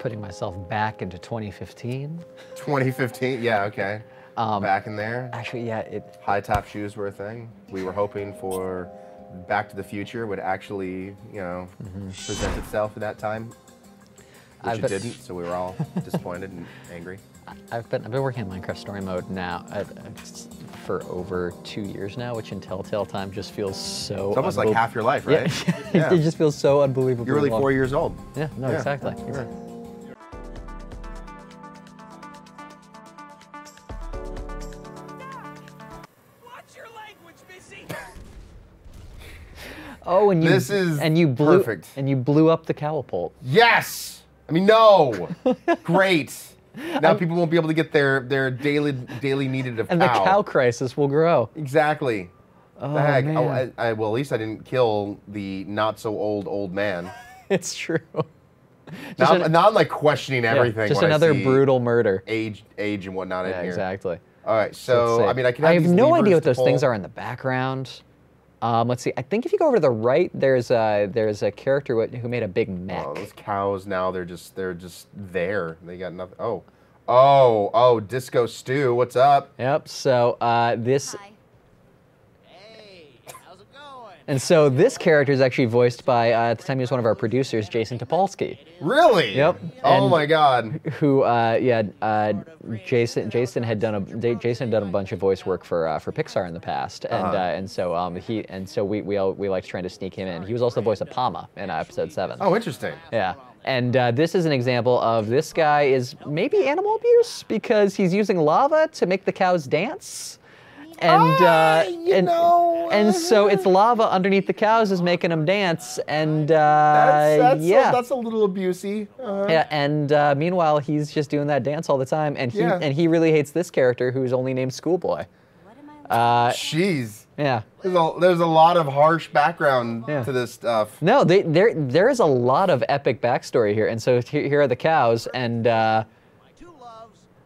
putting myself back into 2015. 2015, yeah, okay. Back in there. Actually, yeah, high top shoes were a thing. We were hoping for Back to the Future would actually, you know, present itself at that time, which it didn't. So we were all disappointed and angry. I've been working on Minecraft Story Mode now for over 2 years now, which in Telltale time just feels so. It's almost like half your life, right? Yeah. It just feels so unbelievable. You're really 4 years old. Yeah. No. Yeah. Exactly. Yeah. Oh, and you This is blew perfect. And you blew up the catapult. Yes. I mean, no. Great. Now people won't be able to get their daily needed of And cow. the cow crisis will grow. Exactly. Oh, the heck? man. Oh, well, at least I didn't kill the not so old man. It's true. Now I'm like questioning everything. Just when another I see brutal murder. Age and whatnot in here. Exactly. All right, so I mean, I can. I have these no levers idea what to those things pull. are in the background. Let's see. I think if you go over to the right, there's a character who made a big mech. Oh, those cows now they're just there. They got nothing. Oh, Disco Stew, what's up? Yep. So this. Hi. Hey, how's it going? And so this character is actually voiced by at the time he was one of our producers, Jason Topolsky. Really? Yep. Oh And my God. Who Jason had done a bunch of voice work for Pixar in the past, and so we liked trying to sneak him in. He was also the voice of Pama in episode 7. Oh, interesting. Yeah. And this is an example of this guy is maybe animal abuse because he's using lava to make the cows dance. And and so it's lava underneath the cows is making them dance, and that's a little abusey. yeah. And meanwhile, he's just doing that dance all the time, and he really hates this character who's only named Schoolboy. What am I? Jeez. Yeah. There's a lot of harsh background to this stuff. No, there is a lot of epic backstory here, and so here are the cows, and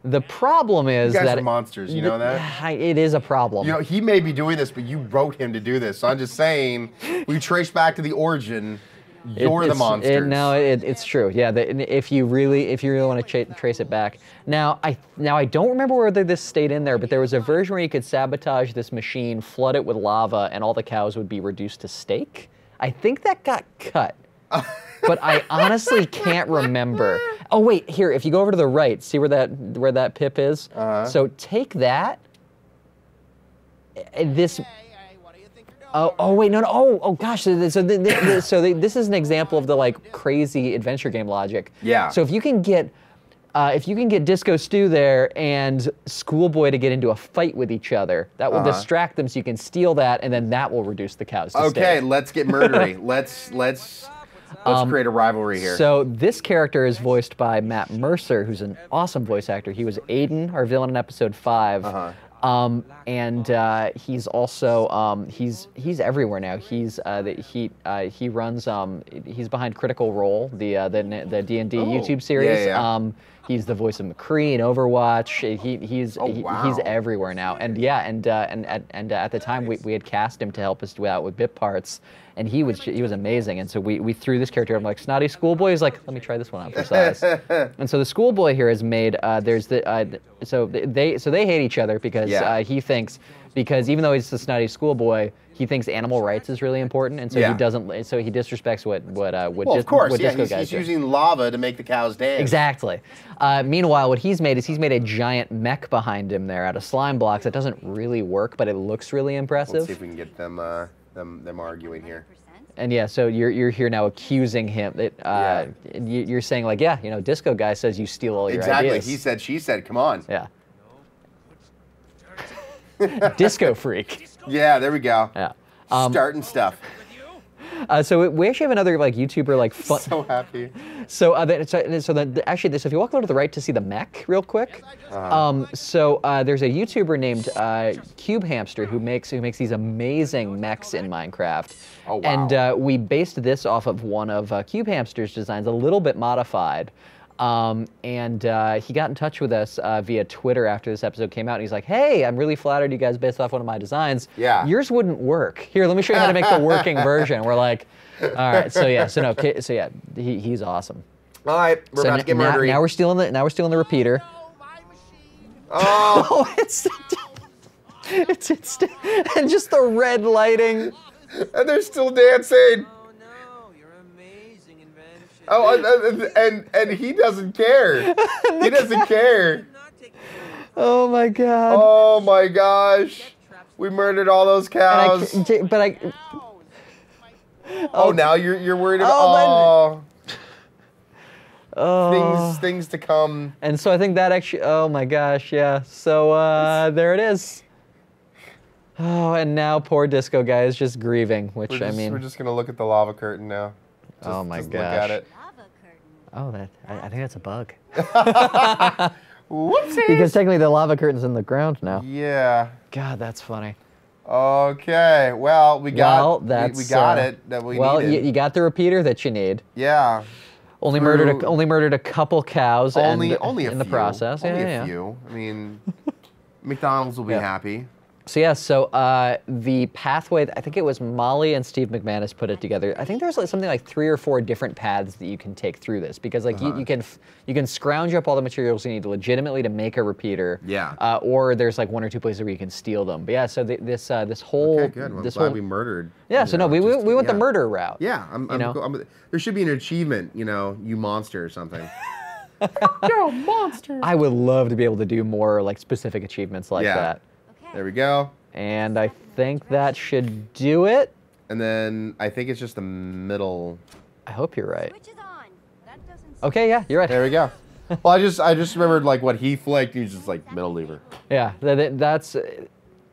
the problem is You guys that are monsters. You know that. it is a problem. You know, he may be doing this, but you wrote him to do this. So I'm just saying, we trace back to the origin. You're the monsters. It's true. Yeah, if you really want to trace it back. Now I don't remember whether this stayed in there, but there was a version where you could sabotage this machine, flood it with lava, and all the cows would be reduced to steak. I think that got cut, but I honestly can't remember. Oh wait, here, if you go over to the right, see where that pip is. So take that. This. Oh wait, no. Oh gosh. So this is an example of the like crazy adventure game logic. Yeah. So if you can get Disco Stew there and Schoolboy to get into a fight with each other, that will distract them. So you can steal that, and then that will reduce the cows to Okay, steak. let's get murdery. let's create a rivalry here. So this character is voiced by Matt Mercer, who's an awesome voice actor. He was Aiden, our villain in episode 5. And he's also he's everywhere now. He runs he's behind Critical Role, the D&D YouTube series. Yeah. He's the voice of McCree in Overwatch. He's everywhere now. And at the time we had cast him to help us out with bit parts, and he was amazing. And so we threw this character. I'm like, Snotty Schoolboy. He's like, let me try this one out for size. And so the Schoolboy here has made so they hate each other because he thinks, because even though he's the snotty schoolboy, he thinks animal rights is really important, and so he doesn't. So he disrespects what of course, disco guys he's do. using lava to make the cows dance. Exactly. Meanwhile, what he's made is a giant mech behind him there out of slime blocks. It doesn't really work, but it looks really impressive. Let's see if we can get them arguing here. And yeah, so you're here now accusing him that you're saying like, disco guy says you steal all your ideas. Exactly. He said, she said. Come on. Yeah. Disco freak. Yeah, there we go. Yeah. Starting stuff. So we actually have another like YouTuber like fun. So happy. So if you walk over to the right to see the mech real quick, there's a YouTuber named Cube Hamster who makes these amazing mechs in Minecraft. Oh wow. And we based this off of one of Cube Hamster's designs, a little bit modified. And he got in touch with us via Twitter after this episode came out, and he's like, "Hey, I'm really flattered you guys based off one of my designs. Yeah. Yours wouldn't work. Here, let me show you how to make the working version." We're like, "All right, he's awesome." All right, we're about to get murdery. Now we're stealing the repeater. No, my machine. Oh, Oh, it's and just the red lighting. and they're still dancing. Oh no, your amazing invention. Oh, and he doesn't care. He doesn't care. Oh my god. Oh my gosh. We murdered all those cows. Oh, now you're worried about things to come. And so I think that actually, oh my gosh, yeah. So there it is. Oh, and now poor Disco Guy is just grieving, which I mean. We're just gonna look at the lava curtain now. Oh my gosh. Look at it. Oh, I think that's a bug. Whoopsies. Because technically the lava curtain's in the ground now. Yeah. God, that's funny. Okay. Well, we got we got it that we needed. You got the repeater that you need. Yeah. Only murdered a couple cows. Only in the process. Only a few. I mean, McDonald's will be happy. So yeah, the pathway, I think it was Molly and Steve McManus put it together. I think there's like something like 3 or 4 different paths that you can take through this, because like you can scrounge up all the materials you need legitimately to make a repeater. Yeah. Or there's like 1 or 2 places where you can steal them. But yeah, so this whole Okay, good. Well, I'm glad we murdered. Yeah. So no, we went the murder route. Yeah. There should be an achievement. You monster or something. Yo, monster. I would love to be able to do more like specific achievements like that. There we go. And I think that should do it. And then I think it's just the middle. I hope you're right. Switch is on. That doesn't Okay, yeah, you're right. There we go. Well, I just remembered like what he flicked. He was just like middle lever. Yeah, that's.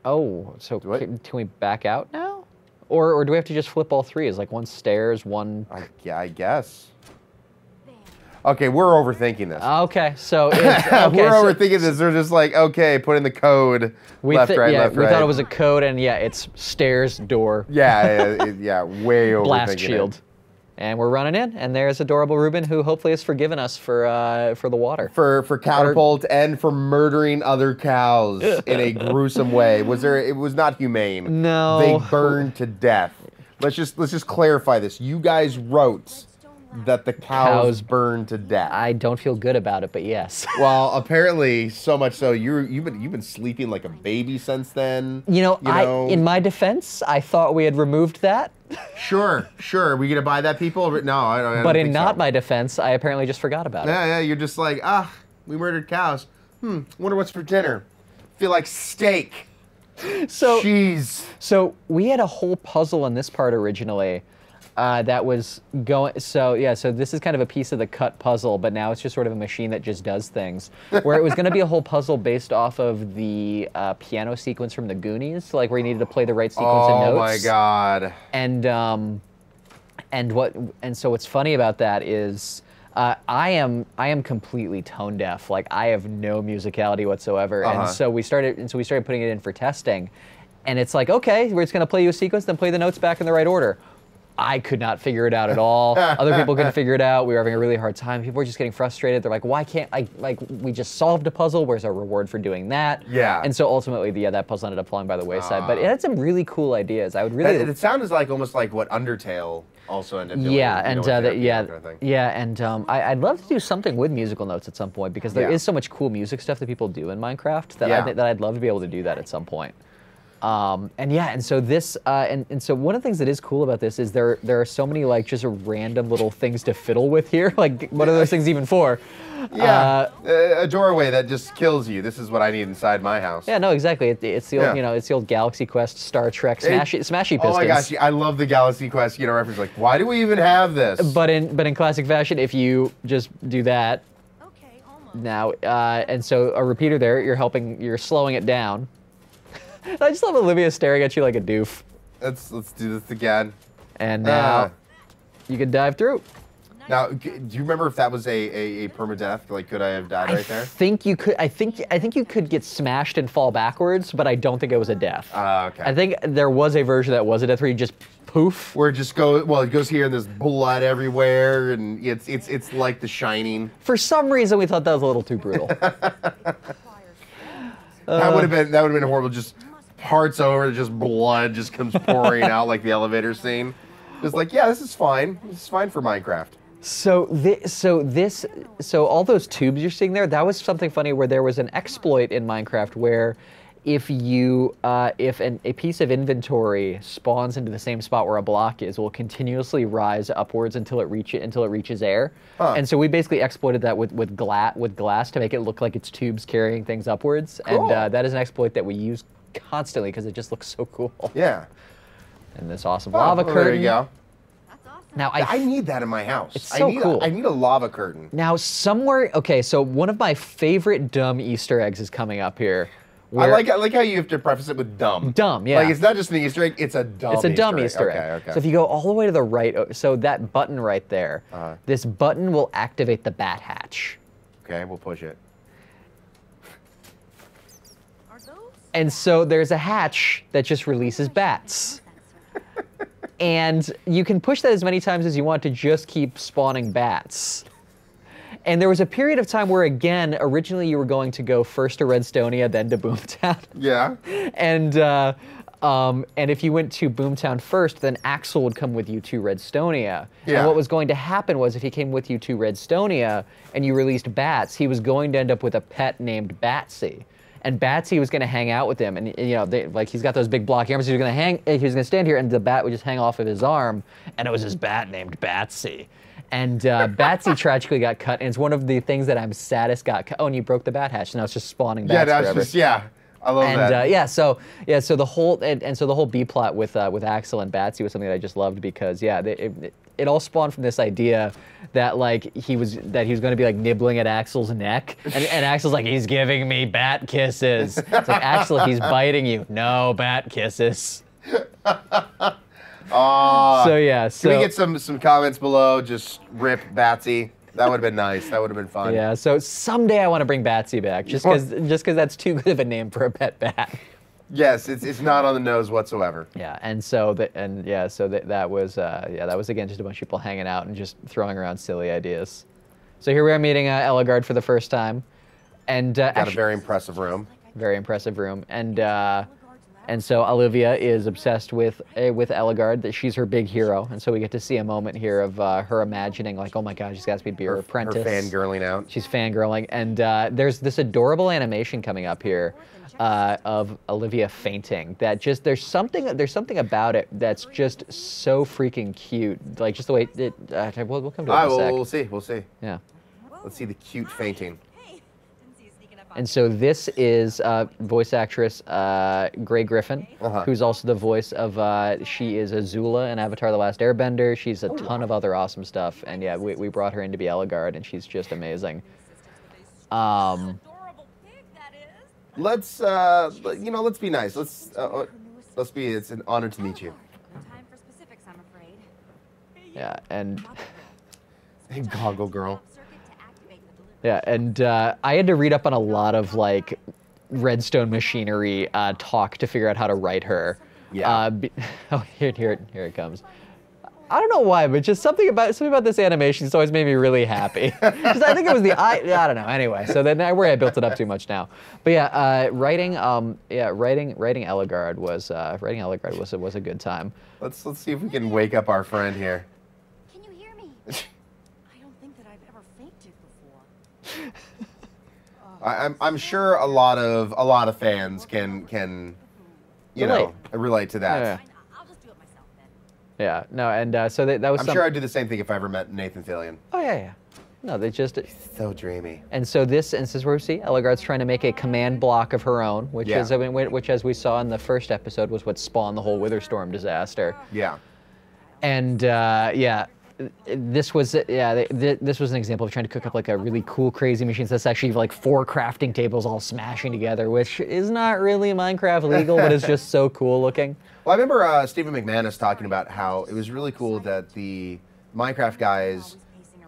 Oh, so can we back out now? Or do we have to just flip all 3? Is like 1 stairs, 1. Yeah, I guess. Okay, we're overthinking this. Okay, so it's, we're overthinking this. They're just like, okay, put in the code. Left, right, left, right. We thought it was a code, and yeah, it's stairs, door. Yeah, way overthinking. Blast shield. And we're running in, and there's adorable Ruben, who hopefully has forgiven us for the water. For catapult and for murdering other cows in a gruesome way. It was not humane. No. They burned to death. Let's just clarify this. You guys wrote that the cows burned to death. I don't feel good about it, but yes. Well, apparently so much so you've been sleeping like a baby since then. In my defense, I thought we had removed that. Sure. Are we gonna buy that, people? No, I don't. But in not my defense, I apparently just forgot about it. Yeah. You're just like, we murdered cows. Wonder what's for dinner. Feel like steak. So cheese. So we had a whole puzzle in this part originally. That was going, so this is kind of a piece of the cut puzzle, but now it's just sort of a machine that just does things. Where it was going to be a whole puzzle based off of the piano sequence from the Goonies, like where you needed to play the right sequence of notes. Oh my god. And so what's funny about that is I am completely tone deaf. Like I have no musicality whatsoever, and so we started putting it in for testing, and it's like, okay, we're just going to play you a sequence, then play the notes back in the right order. I could not figure it out at all. Other people couldn't figure it out. We were having a really hard time. People were just getting frustrated. They're like, why can't we just solved a puzzle. Where's our reward for doing that? Yeah. And so ultimately, that puzzle ended up falling by the wayside. But it had some really cool ideas. I would really. It sounded like almost like what Undertale also ended up doing. I'd love to do something with musical notes at some point, because there is so much cool music stuff that people do in Minecraft that I'd love to be able to do that at some point. So this, so one of the things that is cool about this is there are so many like just random little things to fiddle with here. Like, what are those things even for? A doorway that just kills you. This is what I need inside my house. Yeah, no, exactly. It's the old, it's the old Galaxy Quest, Star Trek, smashy pistons. Oh my gosh, I love the Galaxy Quest. Reference like, why do we even have this? But in classic fashion, if you just do that. Okay, almost. Now, and so a repeater there, you're slowing it down. I just love Olivia staring at you like a doof. Let's do this again. And now you can dive through. Now, do you remember if that was a permadeath? Like, could I have died right there? I think you could. I think you could get smashed and fall backwards, but I don't think it was a death. Okay. I think there was a version that was a death where you just poof. Where it just goes. Well, it goes here and there's blood everywhere, and it's like The Shining. For some reason, we thought that was a little too brutal. That would have been horrible. Just parts over, just blood just comes pouring out like the elevator scene. Just like, yeah, this is fine. This is fine for Minecraft. So all those tubes you're seeing there, that was something funny where there was an exploit in Minecraft where if a piece of inventory spawns into the same spot where a block is, it will continuously rise upwards until it reaches air. And so we basically exploited that with glass to make it look like it's tubes carrying things upwards. Cool. And that is an exploit that we use constantly because it just looks so cool. Yeah. And this awesome lava curtain. There you go. That's awesome. Now I need that in my house. It's so cool. I need a lava curtain. Now somewhere, okay, so one of my favorite dumb Easter eggs is coming up here. I like how you have to preface it with dumb. Dumb, yeah. Like it's not just an Easter egg; it's a dumb. It's a dumb Easter egg. Okay. So if you go all the way to the right, so that button right there, this button will activate the bat hatch. Okay, we'll push it. Are those? And so there's a hatch that just releases bats. And you can push that as many times as you want to just keep spawning bats. And there was a period of time where, again, originally you were going to go first to Redstonia, then to Boomtown. Yeah. And if you went to Boomtown first, then Axel would come with you to Redstonia. Yeah. And what was going to happen was if he came with you to Redstonia and you released bats, he was going to end up with a pet named Batsy. And Batsy was going to hang out with him, and like he's got those big blocky arms. He was going to stand here, and the bat would just hang off of his arm, and it was his bat named Batsy. And Batsy tragically got cut, and it's one of the things that I'm saddest got cut. Oh, and you broke the bat hatch, and now it's just spawning bats forever. I love that. So the whole B plot with Axel and Batsy was something that I just loved because it all spawned from this idea that like he was going to be like nibbling at Axel's neck, and Axel's like, he's giving me bat kisses. It's like, Axel, he's biting you. No bat kisses. So can we get some comments below? Just rip Batsy. That would have been nice. That would have been fun. Yeah. So someday I want to bring Batsy back, just because that's too good of a name for a pet bat. Yes, it's not on the nose whatsoever. Yeah, that was again just a bunch of people hanging out and just throwing around silly ideas. So here we are meeting Eligard for the first time, and got a very impressive room. Very impressive room, and so Olivia is obsessed with Eligard, that she's her big hero, and so we get to see a moment here of her imagining like, oh my God, she's got to be her apprentice. Her fangirling out. She's fangirling, and there's this adorable animation coming up here of Olivia fainting. That just there's something about it that's just so freaking cute. Like just the way it. We'll come to it in a sec. We'll see. Yeah. Let's see the cute fainting. And so this is voice actress Grey Griffin, who's also the voice of, she is Azula in Avatar: The Last Airbender. She's a ton of other awesome stuff. And yeah, we brought her in to be Eligard, and she's just amazing. Let's be nice. It's an honor to meet you. Time for specifics, I'm afraid. Yeah, and... Hey, goggle girl. Yeah, and I had to read up on a lot of like Redstone machinery talk to figure out how to write her. Yeah. Here it comes. I don't know why, but just something about this animation just always made me really happy. Because I think it was I don't know. Anyway, so then I built it up too much now. But yeah, writing Eligard was a good time. Let's see if we can wake up our friend here. Can you hear me? I don't think that I've ever fainted before. I'm sure a lot of fans can relate to that. Yeah. I'll just do it myself then. Yeah, no, and so that was. I'm sure I'd do the same thing if I ever met Nathan Fillion. Oh yeah. No, they just. So dreamy. And so this is where we see Eligard's trying to make a command block of her own, which is, which as we saw in the first episode, was what spawned the whole Witherstorm disaster. Yeah. And this was this was an example of trying to cook up like a really cool, crazy machine. So that's actually like 4 crafting tables all smashing together, which is not really Minecraft legal, but it's just so cool looking. Well, I remember Stephen McManus talking about how it was really cool that the Minecraft guys,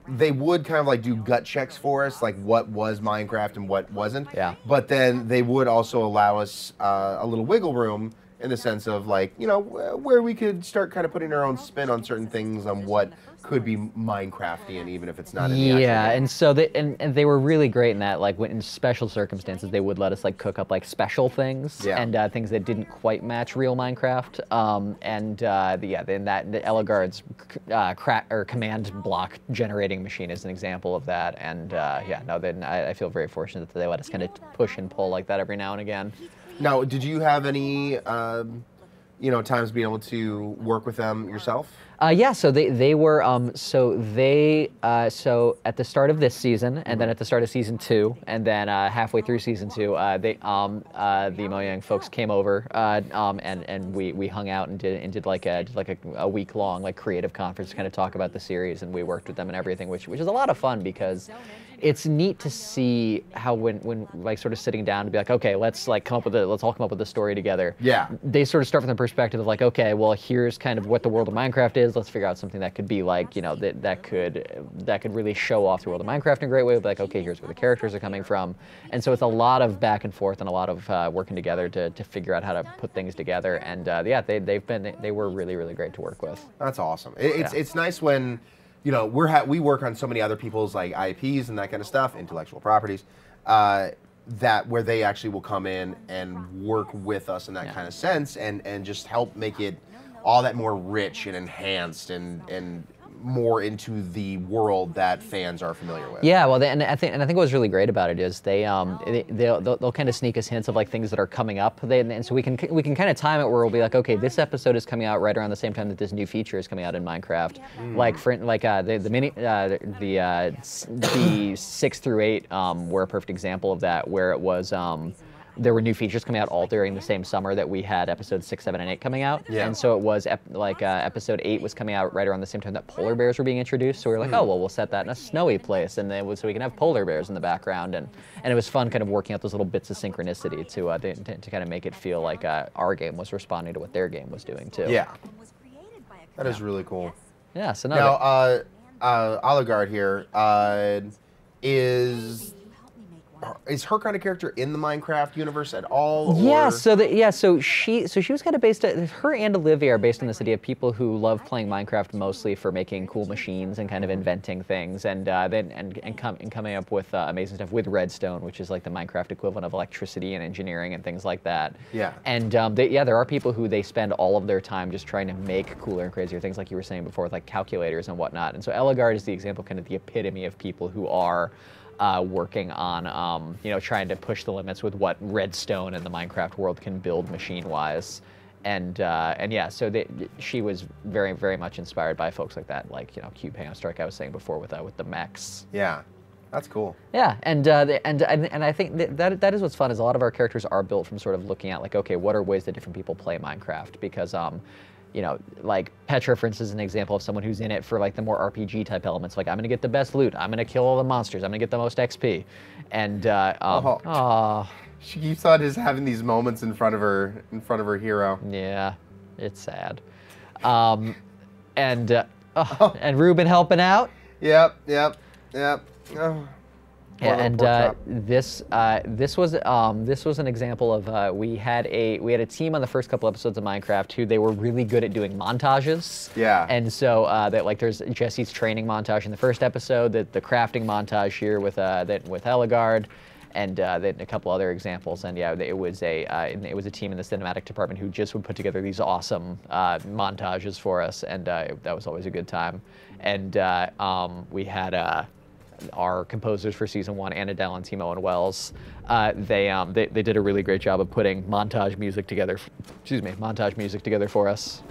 they would kind of like do gut checks for us, like what was Minecraft and what wasn't. Yeah. But then they would also allow us a little wiggle room in the sense of like, where we could start kind of putting our own spin on certain things, on what could be Minecraftian, even if it's not in the actual Yeah, game. and so they were really great in that. Like when in special circumstances, they would let us like cook up like special things Yeah. and things that didn't quite match real Minecraft. Then the Eligard's command block generating machine is an example of that. And then I feel very fortunate that they let us kind of push and pull like that every now and again. Now, did you have any, times being able to work with them yourself? So so at the start of this season, and then at the start of season 2, and then halfway through season 2, the Mojang folks came over, and we hung out and did like a week long like creative conference to kind of talk about the series, and we worked with them and everything, which is a lot of fun because it's neat to see how when like sort of sitting down to be like, okay, let's all come up with a story together. Yeah. They sort of start from the perspective of like, okay, well, here's kind of what the world of Minecraft is. Let's figure out something that could be like, that could really show off the world of Minecraft in a great way. Like, okay, here's where the characters are coming from. And so it's a lot of back and forth and a lot of working together to figure out how to put things together. And they were really, really great to work with. That's awesome. It's nice when, we work on so many other people's like IPs and that kind of stuff, intellectual properties, that where they actually will come in and work with us in that kind of sense and just help make it all that more rich and enhanced and more into the world that fans are familiar with. Yeah, well, I think what was really great about it is they'll kind of sneak us hints of like things that are coming up, and so we can kind of time it where we'll be like, okay, this episode is coming out right around the same time that this new feature is coming out in Minecraft. The 6 through 8 were a perfect example of that, where it was. There were new features coming out all during the same summer that we had episodes 6, 7, and 8 coming out. Yeah. And so it was episode 8 was coming out right around the same time that polar bears were being introduced. So we were like, oh, well, we'll set that in a snowy place, and then so we can have polar bears in the background. And it was fun kind of working out those little bits of synchronicity to kind of make it feel like our game was responding to what their game was doing too. Yeah. That is really cool. Yeah. So now, Oligard here is her kind of character in the Minecraft universe at all? Yeah, or? so she was kind of based. Her and Olivia are based on this idea of people who love playing Minecraft mostly for making cool machines and kind of inventing things, and coming up with amazing stuff with redstone, which is like the Minecraft equivalent of electricity and engineering and things like that. Yeah. And there are people who they spend all of their time just trying to make cooler and crazier things, like you were saying before, with like calculators and whatnot. And so Eligard is the example, kind of the epitome of people who are working on, trying to push the limits with what redstone and the Minecraft world can build machine-wise. So she was very, very much inspired by folks like that, like, Cube Hang Strike I was saying before with the mechs. Yeah, that's cool. Yeah, and I think that is what's fun, is a lot of our characters are built from sort of looking at like, okay, what are ways that different people play Minecraft? Because like Petra, for instance, is an example of someone who's in it for like the more RPG type elements. Like, I'm gonna get the best loot, I'm gonna kill all the monsters, I'm gonna get the most XP, and she keeps on just having these moments in front of her hero. Yeah, it's sad. And Ruben helping out. Yep. Oh. Yeah, and this was an example of we had a team on the first couple episodes of Minecraft who they were really good at doing montages. Yeah. And so there's Jesse's training montage in the first episode, the crafting montage here with Eligard, and then a couple other examples. And yeah, it was a team in the cinematic department who just would put together these awesome montages for us, and that was always a good time. And we had our composers for season 1, Anna Dell and Timo and Wells, they did a really great job of putting montage music together for us.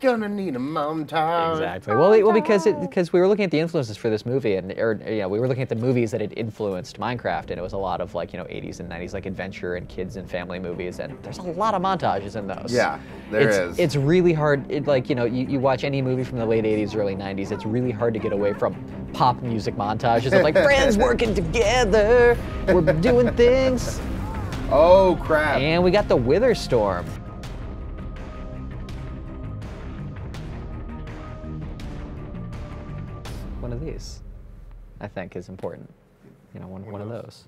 Gonna need a montage. Exactly. Well, because we were looking at the influences for this movie, we were looking at the movies that had influenced Minecraft, and it was a lot of 80s and 90s adventure and kids and family movies, and there's a lot of montages in those. Yeah, there is. It's really hard. You watch any movie from the late 80s, early 90s, it's really hard to get away from pop music montages of like friends working together, we're doing things. Oh crap! And we got the Wither Storm. One of these, I think, is important. One of those.